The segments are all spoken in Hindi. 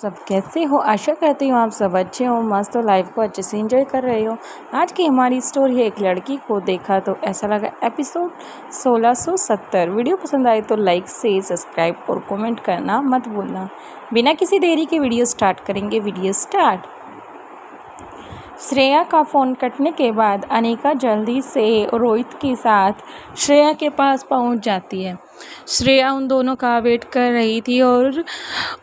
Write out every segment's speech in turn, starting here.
सब कैसे हो। आशा करती हूँ आप सब अच्छे हो, मस्त हो, लाइफ को अच्छे से एंजॉय कर रहे हो। आज की हमारी स्टोरी है, एक लड़की को देखा तो ऐसा लगा, एपिसोड 1670। वीडियो पसंद आए तो लाइक से सब्सक्राइब और कमेंट करना मत भूलना। बिना किसी देरी के वीडियो स्टार्ट करेंगे। Video start. श्रेया का फ़ोन कटने के बाद अनिका जल्दी से रोहित के साथ श्रेया के पास पहुंच जाती है। श्रेया उन दोनों का वेट कर रही थी और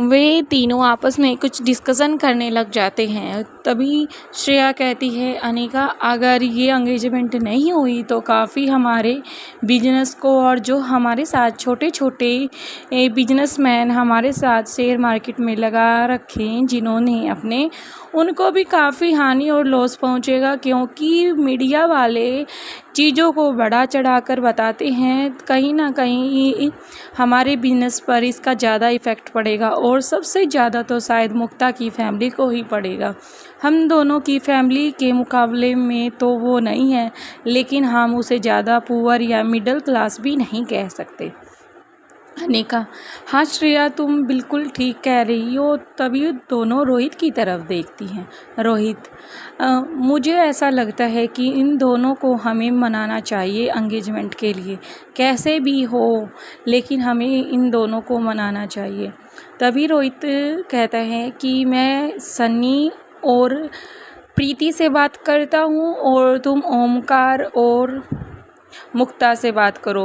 वे तीनों आपस में कुछ डिस्कशन करने लग जाते हैं। तभी श्रेया कहती है, अनिका अगर ये एंगेजमेंट नहीं हुई तो काफ़ी हमारे बिजनेस को, और जो हमारे साथ छोटे छोटे बिजनेसमैन हमारे साथ शेयर मार्केट में लगा रखे जिन्होंने अपने, उनको भी काफ़ी हानि और लॉस पहुंचेगा, क्योंकि मीडिया वाले चीज़ों को बढ़ा चढ़ा कर बताते हैं। कहीं ना कहीं हमारे बिजनेस पर इसका ज़्यादा इफ़ेक्ट पड़ेगा, और सबसे ज़्यादा तो शायद मुक्ता की फैमिली को ही पड़ेगा। हम दोनों की फैमिली के मुकाबले में तो वो नहीं है, लेकिन हम उसे ज़्यादा पुअर या मिडिल क्लास भी नहीं कह सकते। अनिका, हाँ श्रेया तुम बिल्कुल ठीक कह रही हो। तभी दोनों रोहित की तरफ देखती हैं। रोहित, मुझे ऐसा लगता है कि इन दोनों को हमें मनाना चाहिए एंगेजमेंट के लिए, कैसे भी हो, लेकिन हमें इन दोनों को मनाना चाहिए। तभी रोहित कहता है कि मैं सन्नी और प्रीति से बात करता हूँ और तुम ओमकार और मुक्ता से बात करो।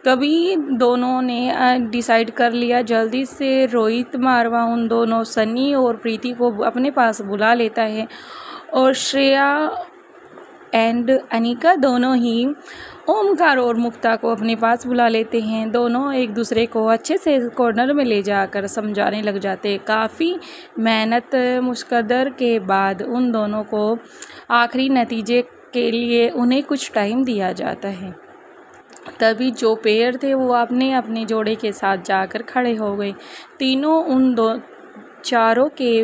तभी दोनों ने डिसाइड कर लिया। जल्दी से रोहित मारवा उन दोनों सन्नी और प्रीति को अपने पास बुला लेता है, और श्रेया एंड अनिका दोनों ही ओमकार और मुक्ता को अपने पास बुला लेते हैं। दोनों एक दूसरे को अच्छे से कॉर्नर में ले जाकर समझाने लग जाते हैं। काफ़ी मेहनत मुश्किल के बाद उन दोनों को आखिरी नतीजे के लिए उन्हें कुछ टाइम दिया जाता है। तभी जो पेयर थे वो अपने अपने जोड़े के साथ जाकर खड़े हो गए। तीनों उन चारों के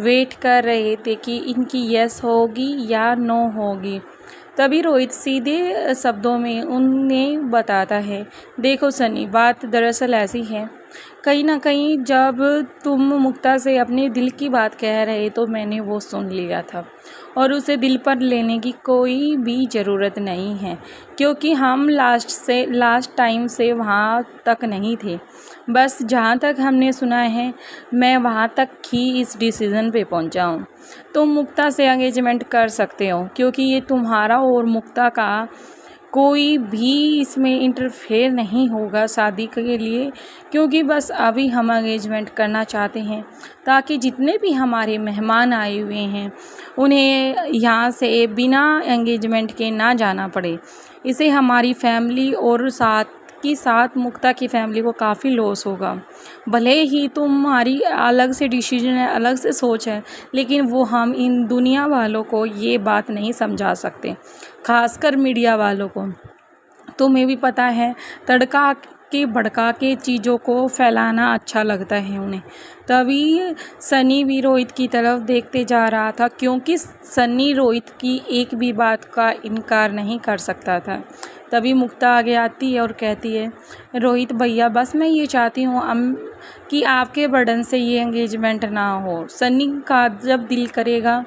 वेट कर रहे थे कि इनकी यस होगी या नो होगी। तभी रोहित सीधे शब्दों में उन्हें बताता है, देखो सनी, बात दरअसल ऐसी है, कहीं ना कहीं जब तुम मुक्ता से अपने दिल की बात कह रहे तो मैंने वो सुन लिया था, और उसे दिल पर लेने की कोई भी ज़रूरत नहीं है, क्योंकि हम लास्ट टाइम से वहाँ तक नहीं थे। बस जहाँ तक हमने सुना है, मैं वहाँ तक ही इस डिसीज़न पे पहुँचा हूँ। तुम मुक्ता से एंगेजमेंट कर सकते हो, क्योंकि ये तुम्हारा और मुक्ता का कोई भी इसमें इंटरफेयर नहीं होगा शादी के लिए, क्योंकि बस अभी हम एंगेजमेंट करना चाहते हैं ताकि जितने भी हमारे मेहमान आए हुए हैं उन्हें यहाँ से बिना एंगेजमेंट के ना जाना पड़े। इसे हमारी फैमिली और साथ मुक्ता की फैमिली को काफ़ी लॉस होगा। भले ही तुम्हारी अलग से डिसीजन है, अलग से सोच है, लेकिन वो हम इन दुनिया वालों को ये बात नहीं समझा सकते, खासकर मीडिया वालों को। तुम्हें भी पता है, तड़का के भड़का के चीज़ों को फैलाना अच्छा लगता है उन्हें। तभी सनी भी रोहित की तरफ देखते जा रहा था, क्योंकि सनी रोहित की एक भी बात का इनकार नहीं कर सकता था। तभी मुक्ता आगे आती है और कहती है, रोहित भैया, बस मैं ये चाहती हूँ कि आपके बर्डन से ये एंगेजमेंट ना हो। सनी का जब दिल करेगा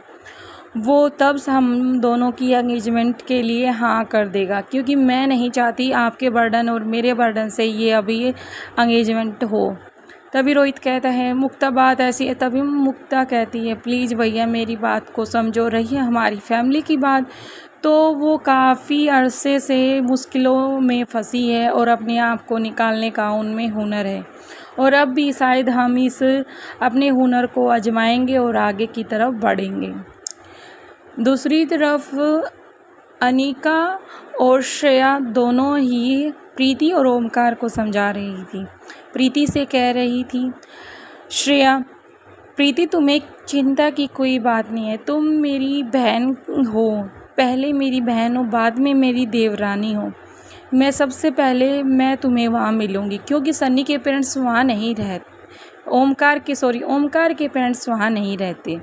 वो तब हम दोनों की एंगेजमेंट के लिए हाँ कर देगा, क्योंकि मैं नहीं चाहती आपके बर्डन और मेरे बर्डन से ये अभी एंगेजमेंट हो। तभी रोहित कहता है, मुक्ता बात ऐसी है। तभी मुक्ता कहती है, प्लीज़ भैया मेरी बात को समझो, रही है हमारी फैमिली की बात तो वो काफ़ी अरसे से मुश्किलों में फंसी है, और अपने आप को निकालने का उनमें हुनर है, और अब भी शायद हम इस अपने हुनर को आजमाएंगे और आगे की तरफ बढ़ेंगे। दूसरी तरफ अनिका और श्रेया दोनों ही प्रीति और ओमकार को समझा रही थी। प्रीति से कह रही थी, श्रेया, प्रीति तुम्हें चिंता की कोई बात नहीं है, तुम मेरी बहन हो, पहले मेरी बहन हो, बाद में मेरी देवरानी हो। मैं सबसे पहले मैं तुम्हें वहाँ मिलूँगी, क्योंकि सन्नी के पेरेंट्स वहाँ नहीं रहते, ओमकार के पेरेंट्स वहाँ नहीं रहते।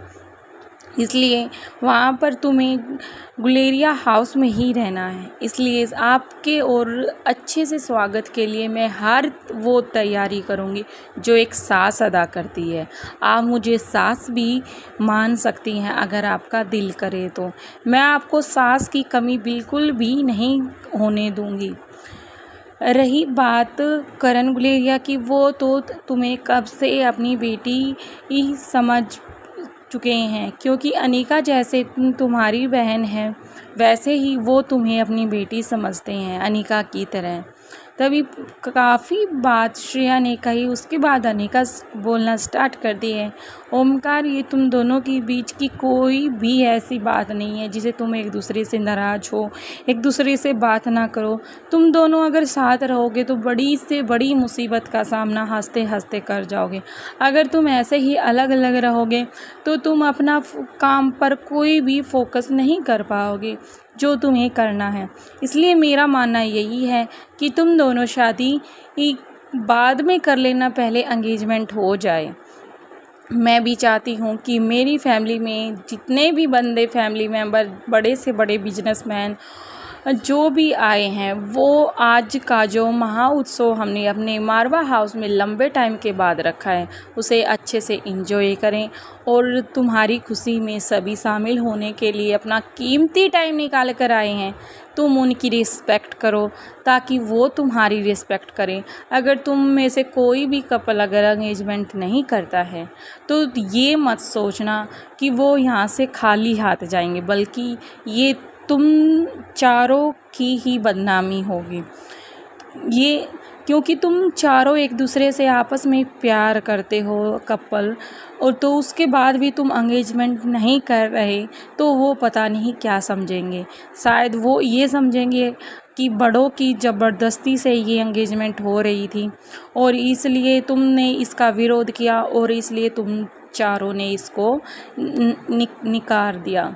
इसलिए वहाँ पर तुम्हें गुलेरिया हाउस में ही रहना है। इसलिए आपके और अच्छे से स्वागत के लिए मैं हर वो तैयारी करूँगी जो एक सास अदा करती है। आप मुझे सास भी मान सकती हैं अगर आपका दिल करे तो। मैं आपको सास की कमी बिल्कुल भी नहीं होने दूँगी। रही बात करण गुलेरिया की, वो तो तुम्हें कब से अपनी बेटी ही समझ चुके हैं, क्योंकि अनिका जैसे तुम्हारी बहन है वैसे ही वो तुम्हें अपनी बेटी समझते हैं, अनिका की तरह। तभी काफ़ी बात श्रेया ने कही, उसके बाद अनिका बोलना स्टार्ट कर दी है। ओमकार, ये तुम दोनों के बीच की कोई भी ऐसी बात नहीं है जिसे तुम एक दूसरे से नाराज़ हो, एक दूसरे से बात ना करो। तुम दोनों अगर साथ रहोगे तो बड़ी से बड़ी मुसीबत का सामना हंसते हंसते कर जाओगे। अगर तुम ऐसे ही अलग अलग रहोगे तो तुम अपना काम पर कोई भी फोकस नहीं कर पाओगे जो तुम्हें करना है। इसलिए मेरा मानना यही है कि तुम दोनों शादी बाद में कर लेना, पहले एंगेजमेंट हो जाए। मैं भी चाहती हूँ कि मेरी फैमिली में जितने भी बंदे फैमिली मेंबर, बड़े से बड़े बिजनेसमैन जो भी आए हैं, वो आज का जो महा उत्सव हमने अपने मारवा हाउस में लंबे टाइम के बाद रखा है उसे अच्छे से एंजॉय करें। और तुम्हारी खुशी में सभी शामिल होने के लिए अपना कीमती टाइम निकाल कर आए हैं, तुम उनकी रिस्पेक्ट करो ताकि वो तुम्हारी रिस्पेक्ट करें। अगर तुम में से कोई भी कपल अगर एंगेजमेंट नहीं करता है तो ये मत सोचना कि वो यहाँ से खाली हाथ जाएंगे, बल्कि ये तुम चारों की ही बदनामी होगी। ये क्योंकि तुम चारों एक दूसरे से आपस में प्यार करते हो कपल, और तो उसके बाद भी तुम एंगेजमेंट नहीं कर रहे तो वो पता नहीं क्या समझेंगे। शायद वो ये समझेंगे कि बड़ों की ज़बरदस्ती से ये एंगेजमेंट हो रही थी और इसलिए तुमने इसका विरोध किया और इसलिए तुम चारों ने इसको निकार दिया।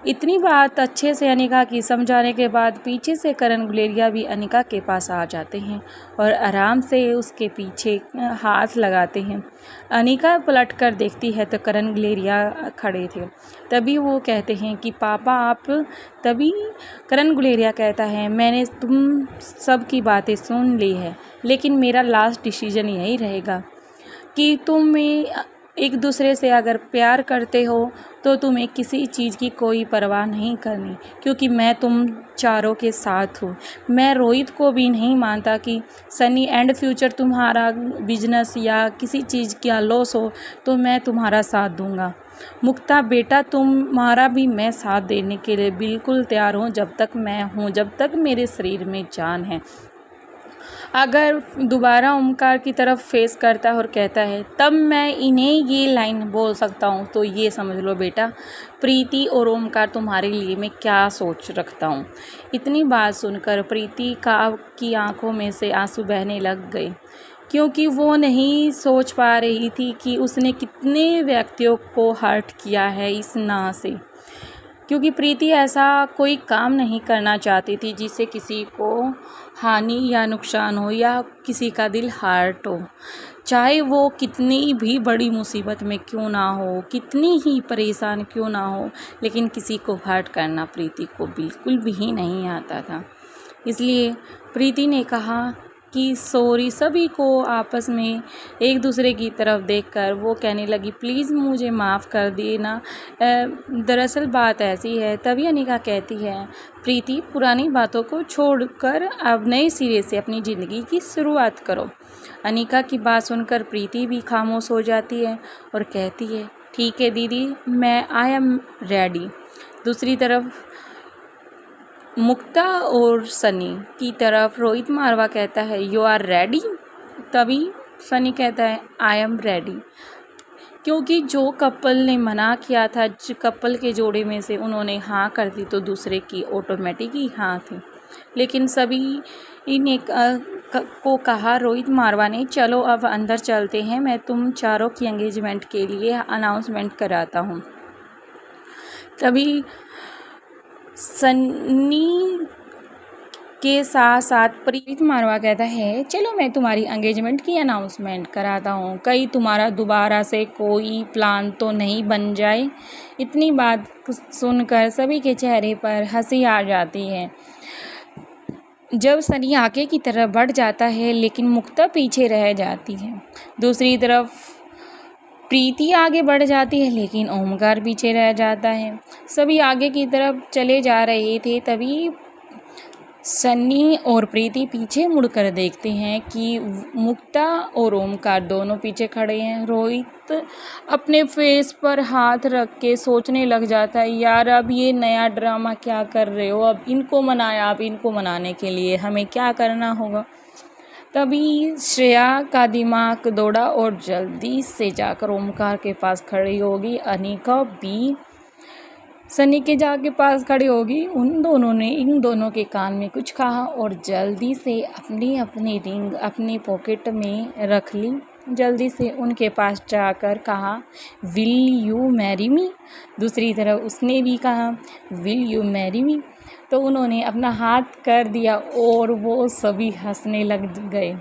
इतनी बात अच्छे से अनिका की समझाने के बाद पीछे से करण गुलेरिया भी अनिका के पास आ जाते हैं और आराम से उसके पीछे हाथ लगाते हैं। अनिका पलट कर देखती है तो करण गुलेरिया खड़े थे। तभी वो कहते हैं कि पापा आप। तभी करण गुलेरिया कहता है, मैंने तुम सब की बातें सुन ली है, लेकिन मेरा लास्ट डिसीजन यही रहेगा कि तुम एक दूसरे से अगर प्यार करते हो तो तुम्हें किसी चीज़ की कोई परवाह नहीं करनी, क्योंकि मैं तुम चारों के साथ हूँ। मैं रोहित को भी नहीं मानता कि सनी एंड फ्यूचर तुम्हारा बिजनेस या किसी चीज़ का लॉस हो तो मैं तुम्हारा साथ दूंगा। मुक्ता बेटा, तुम्हारा भी मैं साथ देने के लिए बिल्कुल तैयार हूँ जब तक मैं हूँ, जब तक मेरे शरीर में जान है। अगर दोबारा ओमकार की तरफ फेस करता है और कहता है तब मैं इन्हें ये लाइन बोल सकता हूँ, तो ये समझ लो बेटा प्रीति और ओमकार तुम्हारे लिए मैं क्या सोच रखता हूँ। इतनी बात सुनकर प्रीति की आंखों में से आंसू बहने लग गए, क्योंकि वो नहीं सोच पा रही थी कि उसने कितने व्यक्तियों को हर्ट किया है इस ना से। क्योंकि प्रीति ऐसा कोई काम नहीं करना चाहती थी जिससे किसी को हानि या नुकसान हो या किसी का दिल हर्ट हो, चाहे वो कितनी भी बड़ी मुसीबत में क्यों ना हो, कितनी ही परेशान क्यों ना हो, लेकिन किसी को हर्ट करना प्रीति को बिल्कुल भी नहीं आता था। इसलिए प्रीति ने कहा कि सॉरी। सभी को आपस में एक दूसरे की तरफ देखकर वो कहने लगी प्लीज़ मुझे माफ़ कर देना, दरअसल बात ऐसी है। तभी अनिका कहती है प्रीति पुरानी बातों को छोड़कर अब नए सिरे से अपनी ज़िंदगी की शुरुआत करो। अनिका की बात सुनकर प्रीति भी खामोश हो जाती है और कहती है ठीक है दीदी, मैं आई एम रेडी। दूसरी तरफ मुक्ता और सनी की तरफ रोहित मारवा कहता है यू आर रेडी। तभी सनी कहता है आई एम रेडी, क्योंकि जो कपल ने मना किया था, जो कपल के जोड़े में से उन्होंने हाँ कर दी तो दूसरे की ऑटोमेटिक ही हाँ थी। लेकिन सभी ने को कहा रोहित मारवा ने चलो अब अंदर चलते हैं, मैं तुम चारों की एंगेजमेंट के लिए अनाउंसमेंट कराता हूँ। तभी सनी के साथ साथ प्रीत मारवा कहता है, चलो मैं तुम्हारी एंगेजमेंट की अनाउंसमेंट कराता हूँ, कहीं तुम्हारा दोबारा से कोई प्लान तो नहीं बन जाए। इतनी बात सुनकर सभी के चेहरे पर हंसी आ जाती है। जब सनी आगे की तरफ बढ़ जाता है लेकिन मुक्ता पीछे रह जाती है। दूसरी तरफ प्रीति आगे बढ़ जाती है लेकिन ओमकार पीछे रह जाता है। सभी आगे की तरफ चले जा रहे थे, तभी सन्नी और प्रीति पीछे मुड़कर देखते हैं कि मुक्ता और ओमकार दोनों पीछे खड़े हैं। रोहित अपने फेस पर हाथ रख के सोचने लग जाता है, यार अब ये नया ड्रामा क्या कर रहे हो, अब इनको मनाया, अब इनको मनाने के लिए हमें क्या करना होगा। तभी श्रेया का दिमाग दौड़ा और जल्दी से जाकर ओमकार के पास खड़ी होगी। अनिका भी सनी के जाके पास खड़ी होगी। उन दोनों ने इन दोनों के कान में कुछ कहा और जल्दी से अपनी अपनी रिंग अपनी पॉकेट में रख ली। जल्दी से उनके पास जाकर कहा, विल यू मैरी मी। दूसरी तरफ उसने भी कहा, विल यू मैरी मी। तो उन्होंने अपना हाथ कर दिया और वो सभी हंसने लग गए,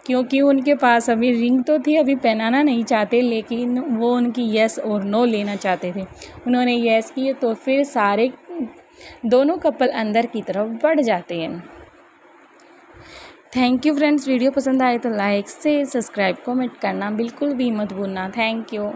क्योंकि उनके पास अभी रिंग तो थी, अभी पहनाना नहीं चाहते, लेकिन वो उनकी यस और नो लेना चाहते थे। उन्होंने यस किए तो फिर सारे दोनों कपल अंदर की तरफ बढ़ जाते हैं। थैंक यू फ्रेंड्स, वीडियो पसंद आए तो लाइक से सब्सक्राइब कमेंट करना बिल्कुल भी मत भूलना। Thank you.